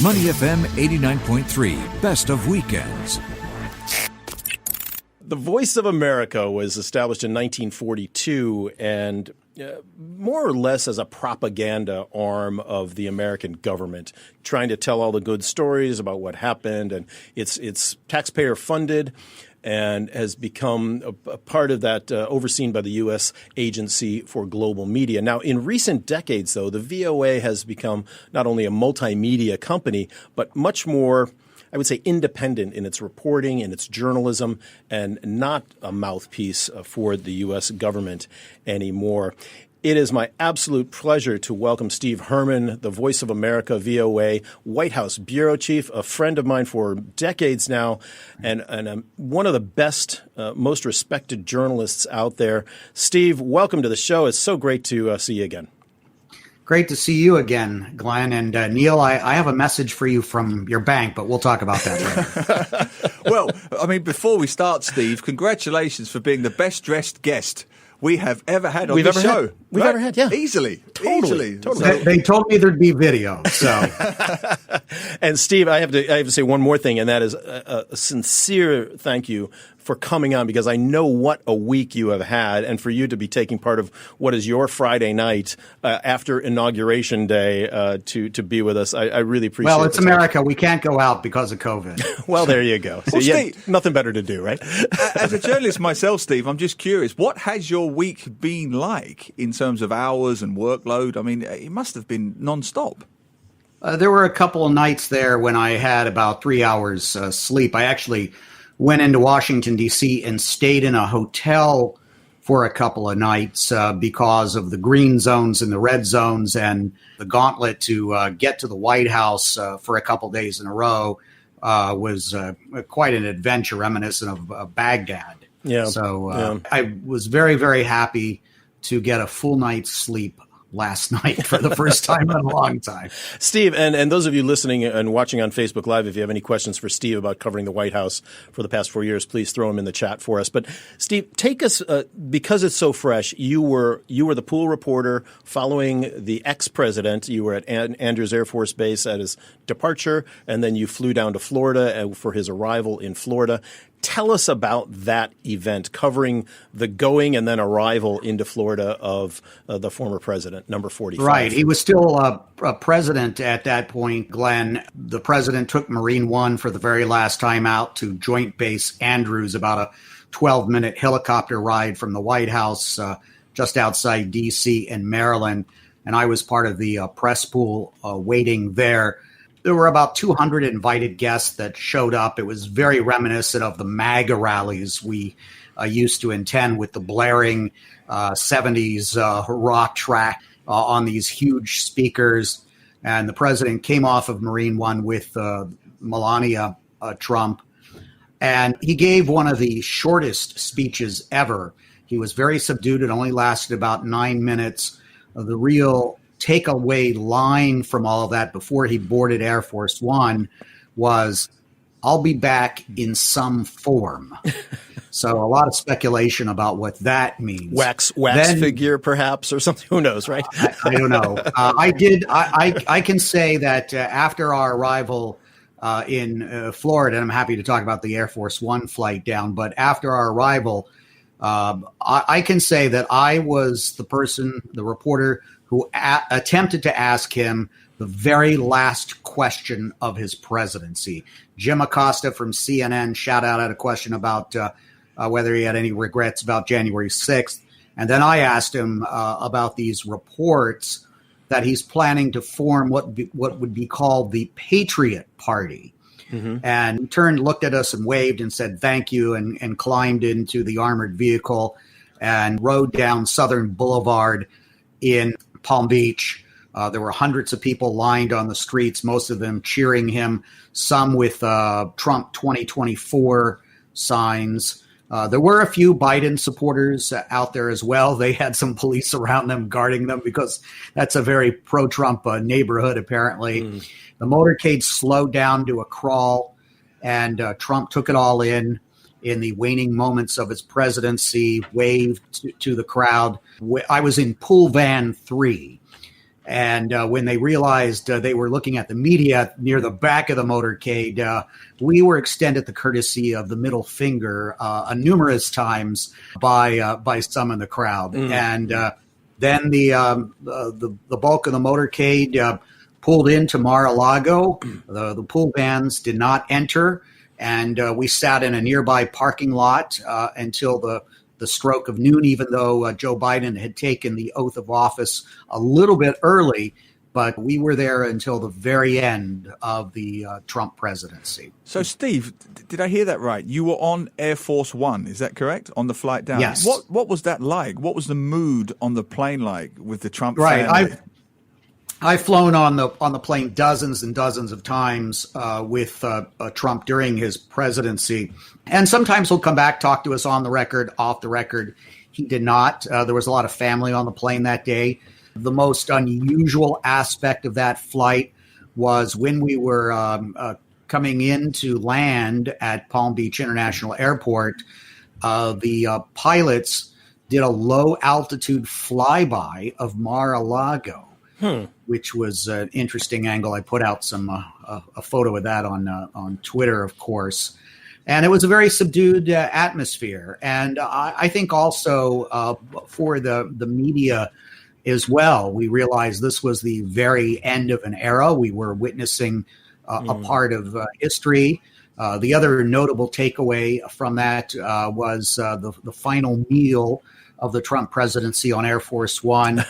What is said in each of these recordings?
Money FM 89.3, best of weekends. The Voice of America was established in 1942 and more or less as a propaganda arm of the American government, trying to tell all the good stories about what happened. And it's taxpayer funded and has become a part of that overseen by the U.S. Agency for Global Media. Now, in recent decades, though, the VOA has become not only a multimedia company, but much more, I would say, independent in its reporting, in its journalism, and not a mouthpiece for the U.S. government anymore. It is my absolute pleasure to welcome Steve Herman, the Voice of America VOA White House bureau chief, a friend of mine for decades now, and one of the best, most respected journalists out there. Steve, welcome to the show. It's so great to see you again. Great to see you again, Glenn. And Neil, I have a message for you from your bank, but we'll talk about that later. Well, I mean, before we start, Steve, congratulations for being the best dressed guest we have ever had on the show. We've ever had, yeah. Easily. Totally. So, they told me there'd be video, so. And Steve, I have to say one more thing, and that is a sincere thank you for coming on, because I know what a week you have had, and for you to be taking part of what is your Friday night after Inauguration Day to be with us. I really appreciate it. Well, it's America. We can't go out because of COVID. Well, there you go. So Steve, nothing better to do, right? As a journalist myself, Steve, I'm just curious, what has your week been like in terms of hours and workload? I mean, it must have been nonstop. There were a couple of nights there when I had about 3 hours sleep. I actually went into Washington, D.C. and stayed in a hotel for a couple of nights because of the green zones and the red zones, and the gauntlet to get to the White House for a couple of days in a row was quite an adventure reminiscent of Baghdad. Yeah. So I was very, very happy to get a full night's sleep last night for the first time in a long time. Steve, and those of you listening and watching on Facebook Live, if you have any questions for Steve about covering the White House for the past 4 years, please throw them in the chat for us. But Steve, take us, because it's so fresh, you were the pool reporter following the ex-president. You were at Andrews Air Force Base at his departure, and then you flew down to Florida for his arrival in Florida. Tell us about that event, covering the going and then arrival into Florida of the former president, number 45. Right. He was still a president at that point, Glenn. The president took Marine One for the very last time out to Joint Base Andrews, about a 12-minute helicopter ride from the White House just outside D.C. and Maryland. And I was part of the press pool waiting there. There were about 200 invited guests that showed up. It was very reminiscent of the MAGA rallies we used to attend, with the blaring 70s rock track on these huge speakers. And the president came off of Marine One with Melania Trump. And he gave one of the shortest speeches ever. He was very subdued. It only lasted about 9 minutes. The real takeaway line from all of that before he boarded Air Force One was, "I'll be back in some form." So a lot of speculation about what that means. Wax figure, perhaps, or something. Who knows, right? I don't know. I can say that after our arrival in Florida, and I'm happy to talk about the Air Force One flight down, but after our arrival, I can say that I was the reporter who attempted to ask him the very last question of his presidency. Jim Acosta from CNN shout out had a question about whether he had any regrets about January 6th. And then I asked him about these reports that he's planning to form what would be called the Patriot Party. Mm-hmm. And he turned, looked at us and waved and said, "Thank you," and climbed into the armored vehicle and rode down Southern Boulevard in Palm Beach. There were hundreds of people lined on the streets, most of them cheering him, some with Trump 2024 signs. There were a few Biden supporters out there as well. They had some police around them guarding them because that's a very pro-Trump neighborhood, apparently. The motorcade slowed down to a crawl, and Trump took it all in the waning moments of his presidency, waved to the crowd. I was in pool van 3. And when they realized they were looking at the media near the back of the motorcade, we were extended the courtesy of the middle finger numerous times by some in the crowd. And then the bulk of the motorcade pulled into Mar-a-Lago. The pool vans did not enter, and we sat in a nearby parking lot until the stroke of noon, even though Joe Biden had taken the oath of office a little bit early. But we were there until the very end of the Trump presidency. So, Steve, did I hear that right? You were on Air Force One, is that correct? On the flight down? Yes. What was that like? What was the mood on the plane like with the Trump family? Right. I've flown on the plane dozens and dozens of times with Trump during his presidency. And sometimes he'll come back, talk to us on the record, off the record. He did not. There was a lot of family on the plane that day. The most unusual aspect of that flight was when we were coming in to land at Palm Beach International Airport, the pilots did a low-altitude flyby of Mar-a-Lago. Which was an interesting angle. I put out a photo of that on Twitter, of course. And it was a very subdued atmosphere. And I think also for the media as well, we realized this was the very end of an era. We were witnessing a part of history. The other notable takeaway from that was the final meal of the Trump presidency on Air Force One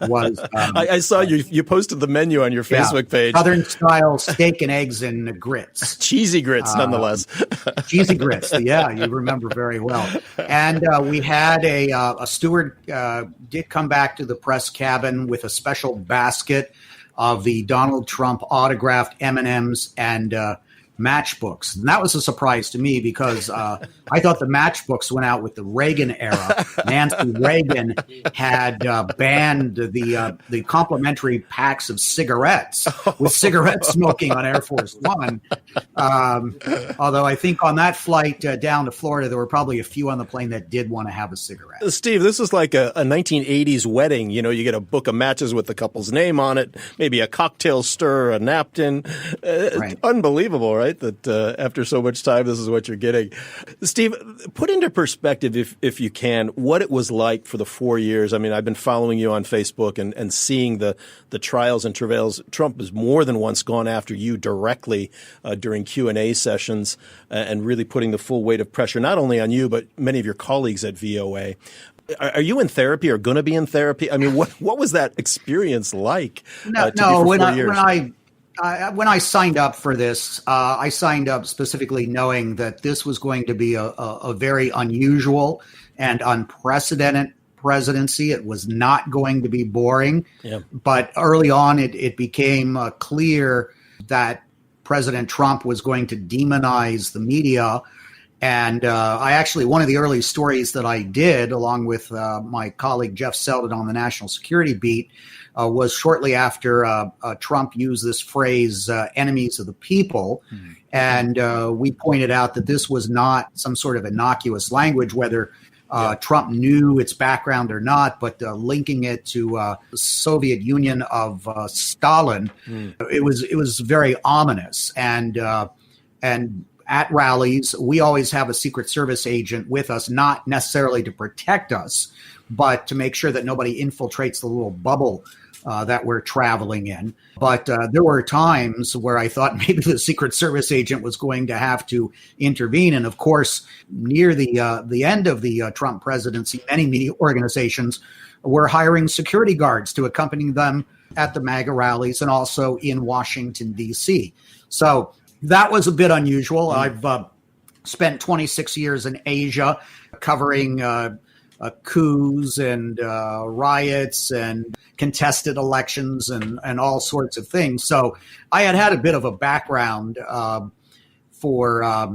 was. I saw you posted the menu on your Facebook page. Southern style steak and eggs and grits. Cheesy grits, nonetheless. Cheesy grits. Yeah, you remember very well. And we had a steward did come back to the press cabin with a special basket of the Donald Trump autographed M&Ms and matchbooks. And that was a surprise to me because I thought the matchbooks went out with the Reagan era. Nancy Reagan had banned the complimentary packs of cigarettes with cigarette smoking on Air Force One. Although I think on that flight down to Florida, there were probably a few on the plane that did want to have a cigarette. Steve, this is like a 1980s wedding. You know, you get a book of matches with the couple's name on it, maybe a cocktail stir, a napkin. Right. Unbelievable, right? That after so much time, this is what you're getting. Steve, put into perspective, if you can, what it was like for the 4 years. I mean, I've been following you on Facebook and seeing the trials and travails. Trump has more than once gone after you directly during Q&A sessions and really putting the full weight of pressure, not only on you, but many of your colleagues at VOA. Are you in therapy or going to be in therapy? I mean, what was that experience like? When I signed up for this, I signed up specifically knowing that this was going to be a very unusual and unprecedented presidency. It was not going to be boring. Yeah. But early on, it became clear that President Trump was going to demonize the media. And I actually, one of the early stories that I did, along with my colleague Jeff Selden on the National Security Beat, was shortly after Trump used this phrase, enemies of the people. Mm-hmm. And we pointed out that this was not some sort of innocuous language, whether Trump knew its background or not, but linking it to the Soviet Union of Stalin, it was very ominous. And at rallies, we always have a Secret Service agent with us, not necessarily to protect us, but to make sure that nobody infiltrates the little bubble that we're traveling in. But there were times where I thought maybe the Secret Service agent was going to have to intervene. And of course, near the end of the Trump presidency, many media organizations were hiring security guards to accompany them at the MAGA rallies and also in Washington, D.C. So that was a bit unusual. I've spent 26 years in Asia covering coups and riots and contested elections and all sorts of things. So I had a bit of a background for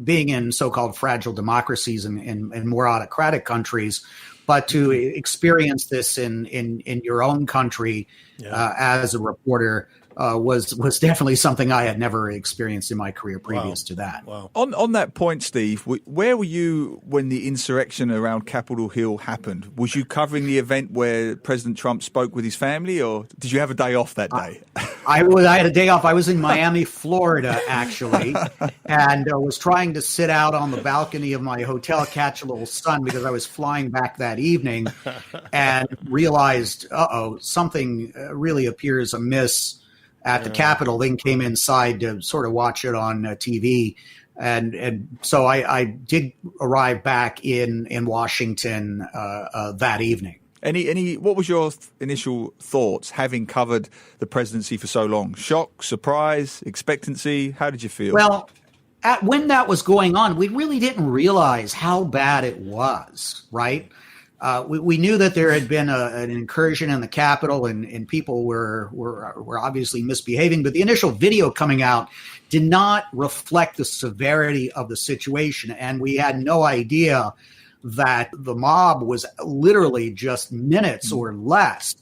being in so-called fragile democracies and more autocratic countries. But to experience this in your own country as a reporter was definitely something I had never experienced in my career previous to that. Wow. On that point, Steve, where were you when the insurrection around Capitol Hill happened? Was you covering the event where President Trump spoke with his family, or did you have a day off that day? I had a day off. I was in Miami, Florida, actually, and was trying to sit out on the balcony of my hotel, catch a little sun, because I was flying back that evening, and realized, something really appears amiss at the Capitol. Then came inside to sort of watch it on TV. And so I did arrive back in Washington that evening. What was your initial thoughts, having covered the presidency for so long? Shock, surprise, expectancy? How did you feel? Well, when that was going on, we really didn't realize how bad it was, right? We knew that there had been an incursion in the Capitol, and people were obviously misbehaving. But the initial video coming out did not reflect the severity of the situation, and we had no idea that the mob was literally just minutes or less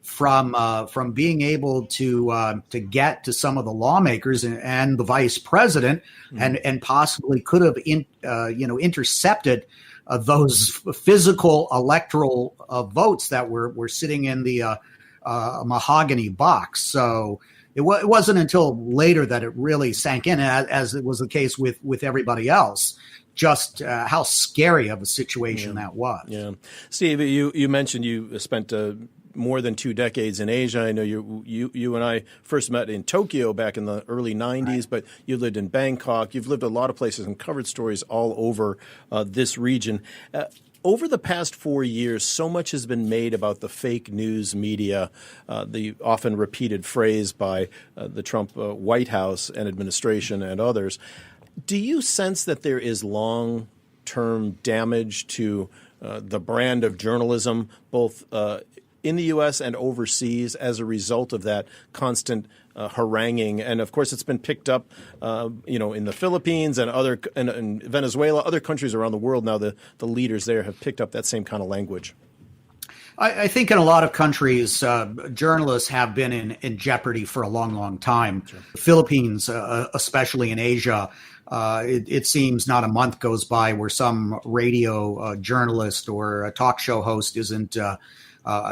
from being able to get to some of the lawmakers and the vice president, and possibly could have intercepted those physical electoral votes that were sitting in the mahogany box. So it wasn't until later that it really sank in, as it was the case with everybody else, just how scary of a situation that was. Yeah. Steve, you mentioned you spent more than 2 decades in Asia. I know you and I first met in Tokyo back in the early 90s, right. But you lived in Bangkok. You've lived a lot of places and covered stories all over this region. Over the past 4 years, so much has been made about the fake news media, the often repeated phrase by the Trump White House and administration and others. Do you sense that there is long-term damage to the brand of journalism, both in the U.S. and overseas, as a result of that constant haranguing? And of course, it's been picked up, in the Philippines and in Venezuela, other countries around the world. Now, the leaders there have picked up that same kind of language. I think in a lot of countries, journalists have been in jeopardy for a long, long time. Sure. The Philippines, especially in Asia, it seems not a month goes by where some radio journalist or a talk show host isn't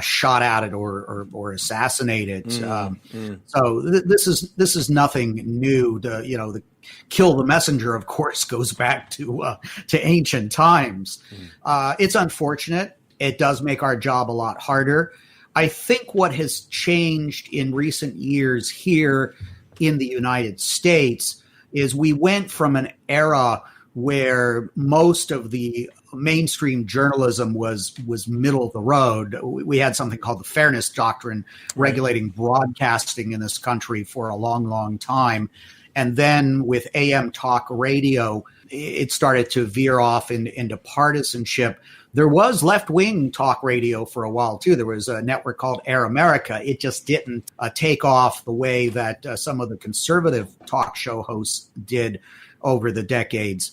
shot at it or assassinated. So this is nothing new. The kill the messenger, of course, goes back to ancient times. It's unfortunate. It does make our job a lot harder. I think what has changed in recent years here in the United States is we went from an era where most of the mainstream journalism was middle of the road. We had something called the Fairness Doctrine regulating broadcasting in this country for a long, long time. And then with AM talk radio, it started to veer off into partisanship. There was left-wing talk radio for a while, too. There was a network called Air America. It just didn't take off the way that some of the conservative talk show hosts did over the decades.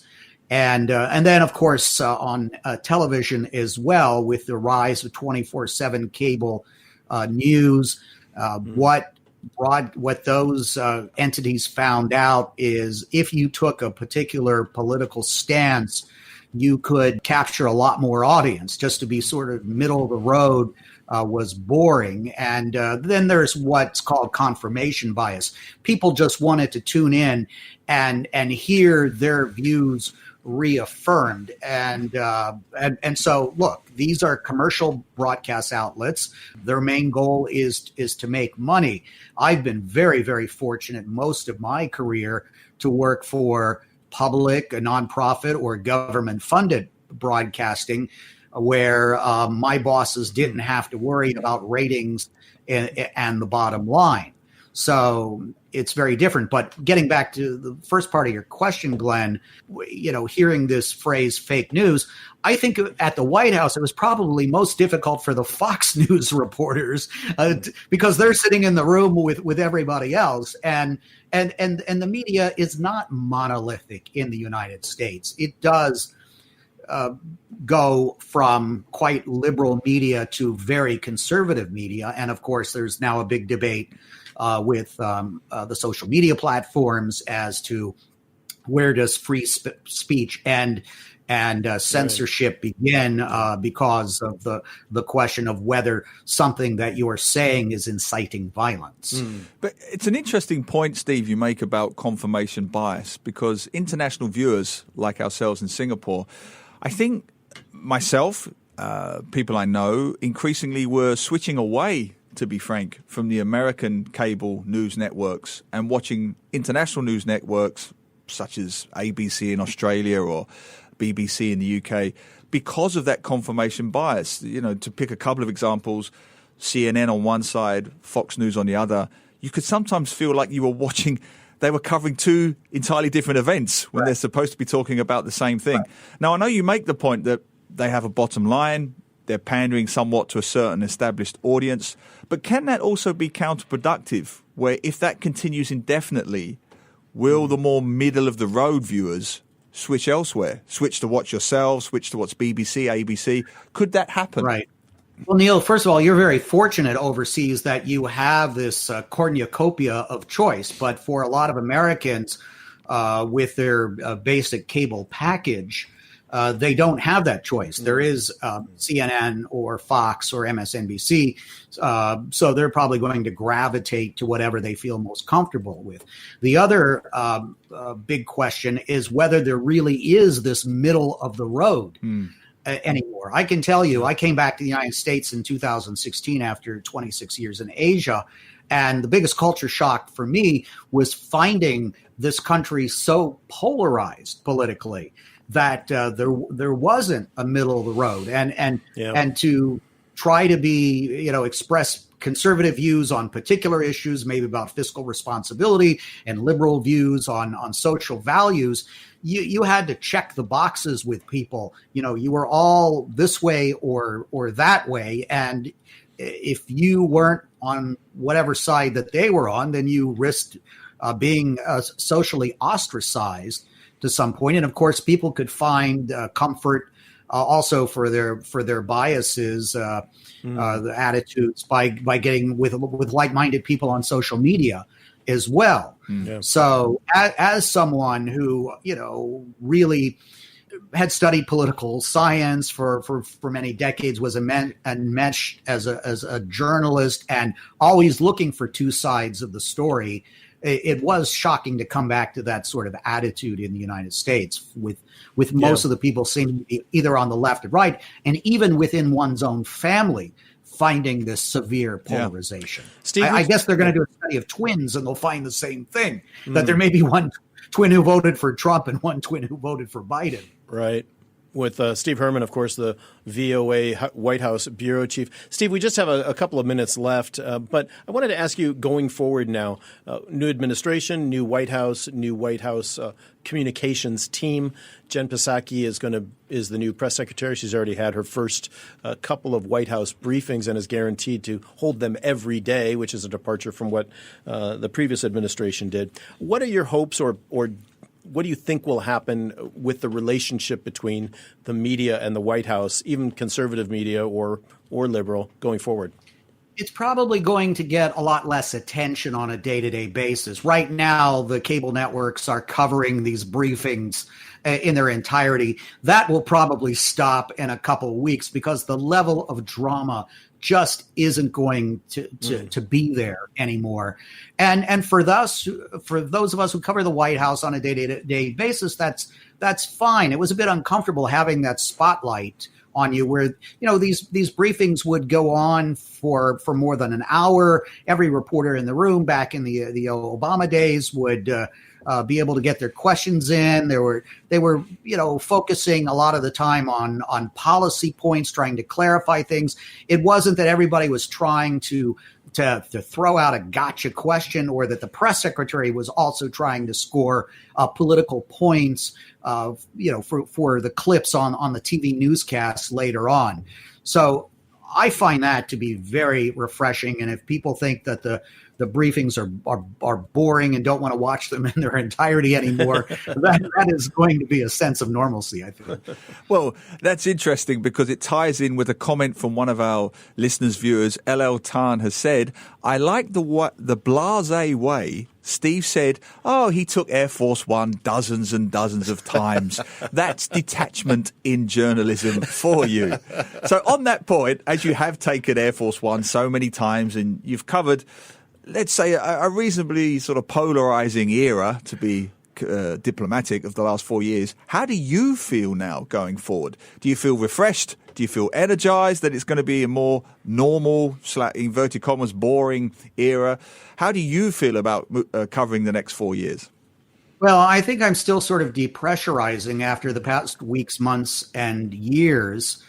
And then, of course, on television as well, with the rise of 24/7 cable news, what those entities found out is if you took a particular political stance, you could capture a lot more audience. Just to be sort of middle of the road was boring. And then there's what's called confirmation bias. People just wanted to tune in and hear their views reaffirmed. And so, look, these are commercial broadcast outlets. Their main goal is to make money. I've been very, very fortunate most of my career to work for public, a nonprofit, or government-funded broadcasting, where my bosses didn't have to worry about ratings and the bottom line. So it's very different. But getting back to the first part of your question, Glenn, hearing this phrase fake news, I think at the White House, it was probably most difficult for the Fox News reporters because they're sitting in the room with everybody else. And the media is not monolithic in the United States. It does go from quite liberal media to very conservative media. And of course, there's now a big debate with the social media platforms as to where does free speech end and censorship begin, because of the question of whether something that you are saying is inciting violence. But it's an interesting point, Steve, you make about confirmation bias, because international viewers like ourselves in Singapore, I think myself, people I know, increasingly were switching away, to be frank, from the American cable news networks and watching international news networks such as ABC in Australia or BBC in the UK, because of that confirmation bias. You know, to pick a couple of examples, CNN on one side, Fox News on the other, you could sometimes feel like you were watching, they were covering two entirely different events when they're supposed to be talking about the same thing. Now, I know you make the point that they have a bottom line, they're pandering somewhat to a certain established audience, but can that also be counterproductive, where if that continues indefinitely, will the more middle-of-the-road viewers switch elsewhere, switch to watch yourselves, switch to watch BBC, ABC? Could that happen? Right. Well, Neil, first of all, you're very fortunate overseas that you have this cornucopia of choice. But for a lot of Americans with their basic cable package, they don't have that choice. There is CNN or Fox or MSNBC, so they're probably going to gravitate to whatever they feel most comfortable with. The other big question is whether there really is this middle of the road anymore. I can tell you, I came back to the United States in 2016 after 26 years in Asia, and the biggest culture shock for me was finding this country so polarized politically that there wasn't a middle of the road, and to try to be, express conservative views on particular issues, maybe about fiscal responsibility, and liberal views on social values, you had to check the boxes with people. You were all this way or that way, and if you weren't on whatever side that they were on, then you risked being socially ostracized to some point. And of course, people could find comfort also for their biases, the attitudes by getting with like-minded people on social media as well. Yeah. So as someone who, really had studied political science for many decades, was enmeshed as a journalist and always looking for two sides of the story, it was shocking to come back to that sort of attitude in the United States with most of the people seeming to be either on the left or right, and even within one's own family, finding this severe polarization. Steve, I guess they're going to do a study of twins and they'll find the same thing, that there may be one twin who voted for Trump and one twin who voted for Biden. Right. With Steve Herman, of course, the VOA White House bureau chief. Steve, we just have a couple of minutes left, but I wanted to ask you, going forward now, new administration, new White House communications team. Jen Psaki is the new press secretary. She's already had her first couple of White House briefings and is guaranteed to hold them every day, which is a departure from what the previous administration did. What are your hopes or what do you think will happen with the relationship between the media and the White House, even conservative media or liberal, going forward? It's probably going to get a lot less attention on a day-to-day basis. Right now, the cable networks are covering these briefings in their entirety. That will probably stop in a couple of weeks because the level of drama just isn't going to be there anymore. And for those of us who cover the White House on a day-to-day basis, that's fine. It was a bit uncomfortable having that spotlight on you where, these briefings would go on for more than an hour. Every reporter in the room back in the Obama days would be able to get their questions in. They were focusing a lot of the time on policy points, trying to clarify things. It wasn't that everybody was trying to throw out a gotcha question, or that the press secretary was also trying to score political points, for the clips on the TV newscasts later on. So I find that to be very refreshing. And if people think that the the briefings are boring and don't want to watch them in their entirety anymore. that is going to be a sense of normalcy, I think. Well, that's interesting because it ties in with a comment from one of our listeners, viewers. LL Tan has said, I like the blasé way Steve said, oh, he took Air Force One dozens and dozens of times. That's detachment in journalism for you. So on that point, as you have taken Air Force One so many times and you've covered, let's say, a reasonably sort of polarizing era, to be diplomatic, of the last 4 years, how do you feel now going forward? Do you feel refreshed? Do you feel energized that it's going to be a more normal, inverted commas, boring era? How do you feel about covering the next 4 years? Well, I think I'm still sort of depressurizing after the past weeks, months, and years.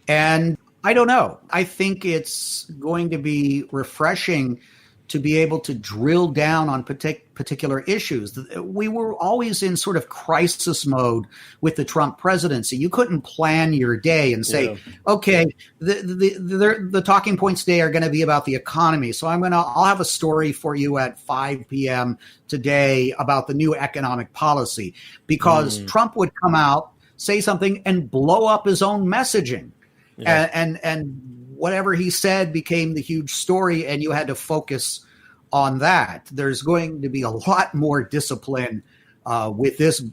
And I don't know. I think it's going to be refreshing to be able to drill down on particular issues. We were always in sort of crisis mode with the Trump presidency. You couldn't plan your day and say, okay, the talking points today are going to be about the economy. So I'll have a story for you at 5 p.m. today about the new economic policy, because Trump would come out, say something, and blow up his own messaging. Yeah. And whatever he said became the huge story, and you had to focus on that. There's going to be a lot more discipline with this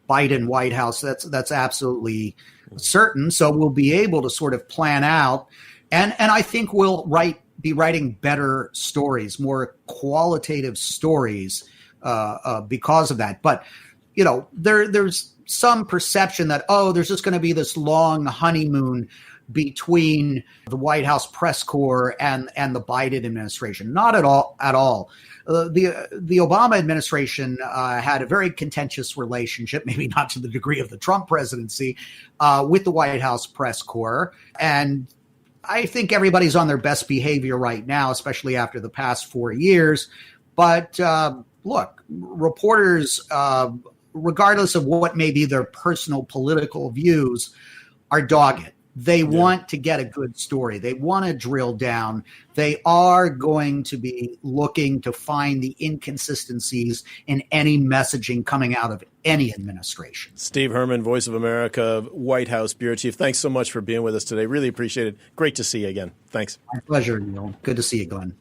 Biden White House. That's absolutely certain. So we'll be able to sort of plan out, and I think we'll be writing better stories, more qualitative stories because of that. But there's some perception that there's just going to be this long honeymoon between the White House press corps and the Biden administration. Not at all. The Obama administration had a very contentious relationship, maybe not to the degree of the Trump presidency, with the White House press corps. And I think everybody's on their best behavior right now, especially after the past 4 years. But look, reporters, regardless of what may be their personal political views, are dogged. They want to get a good story. They want to drill down. They are going to be looking to find the inconsistencies in any messaging coming out of any administration. Steve Herman, Voice of America, White House Bureau Chief, thanks so much for being with us today. Really appreciate it. Great to see you again. Thanks. My pleasure, Neil. Good to see you, Glenn.